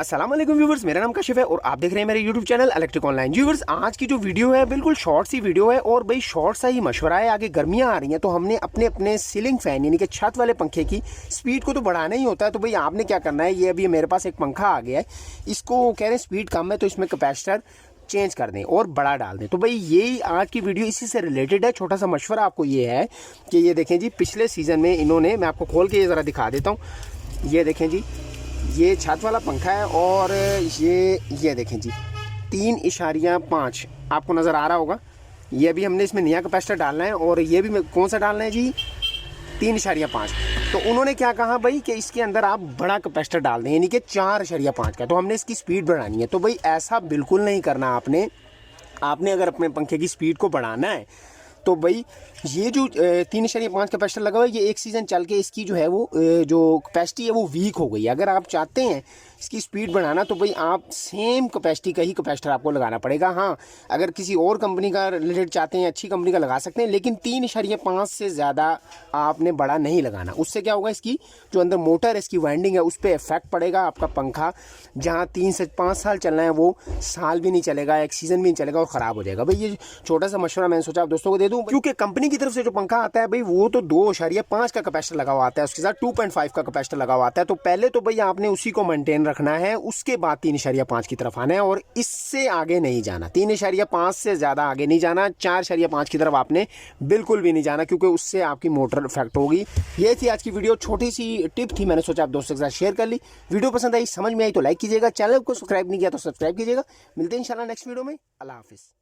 अस्सलाम वालेकुम व्यूवर्स, मेरा नाम काशिफ है और आप देख रहे हैं मेरे YouTube channel electric online. Viewers, आज की जो वीडियो है बिल्कुल शॉर्ट सी वीडियो है और भाई शॉर्ट सा ही मशवरा है। आगे गर्मियां आ रही हैं तो हमने अपने अपने सीलिंग फैन यानी कि छत वाले पंखे की स्पीड को तो बढ़ाना ही होता है। तो भाई आपने क्या करना है, ये अभी मेरे पास एक पंखा आ गया है, इसको कह रहे हैं स्पीड कम है तो इसमें कैपेसिटर चेंज कर दें और बड़ा डाल दें। तो भाई यही आज की वीडियो इसी से रिलेटेड है। छोटा सा मशवरा आपको ये है कि ये देखें जी, पिछले सीज़न में इन्होंने, मैं आपको खोल के ये ज़रा दिखा देता हूँ। ये देखें जी, ये छत वाला पंखा है और ये देखें जी 3.5 आपको नज़र आ रहा होगा। ये अभी हमने इसमें नया कैपेसिटर डालना है और ये भी कौन सा डालना है जी, 3.5। तो उन्होंने क्या कहा भाई कि इसके अंदर आप बड़ा कैपेसिटर डाल दें यानी कि 4.5 का। तो हमने इसकी स्पीड बढ़ानी है। तो भाई ऐसा बिल्कुल नहीं करना आपने अगर अपने पंखे की स्पीड को बढ़ाना है तो भाई ये जो 3.5 कैपेसिटर लगा हुआ है, ये एक सीज़न चल के इसकी जो है वो जो कैपेसिटी है वो वीक हो गई है। अगर आप चाहते हैं इसकी स्पीड बढ़ाना तो भाई आप सेम कैपेसिटी का ही कैपेसिटर आपको लगाना पड़ेगा। हाँ, अगर किसी और कंपनी का रिलेटेड चाहते हैं, अच्छी कंपनी का लगा सकते हैं, लेकिन 3.5 से ज़्यादा आपने बड़ा नहीं लगाना। उससे क्या होगा, इसकी जो अंदर मोटर है, इसकी वाइंडिंग है, उस पर इफेक्ट पड़ेगा। आपका पंखा जहाँ 3 से 5 साल चलना है वो साल भी नहीं चलेगा, एक सीज़न भी नहीं चलेगा और ख़राब हो जाएगा। भाई ये छोटा सा मशवरा मैंने सोचा आप दोस्तों को दे दूँ, क्योंकि कंपनी की तरफ से जो पंखा आता है भाई वो तो 2.5 का कैपेसिटर लगा हुआ आता है, उसके साथ 2.5 का कैपेसिटर लगा हुआ आता है। तो पहले तो भाई आपने उसी को मेंटेन रखना है, उसके बाद 3.5 की तरफ आना है और इससे आगे नहीं जाना। 3.5 से ज़्यादा आगे नहीं जाना, 4.5 की तरफ आपने बिल्कुल भी नहीं जाना, क्योंकि उससे आपकी मोटर इफेक्ट होगी। ये थी आज की वीडियो, छोटी सी टिप थी, मैंने सोचा आप दोस्तों के साथ शेयर कर ली। वीडियो पसंद आई, समझ में आई तो लाइक कीजिएगा, चैनल को सब्सक्राइब नहीं किया तो सब्सक्राइब कीजिएगा। मिलते हैं इंशाल्लाह नेक्स्ट वीडियो में। अल्लाह हाफिज़।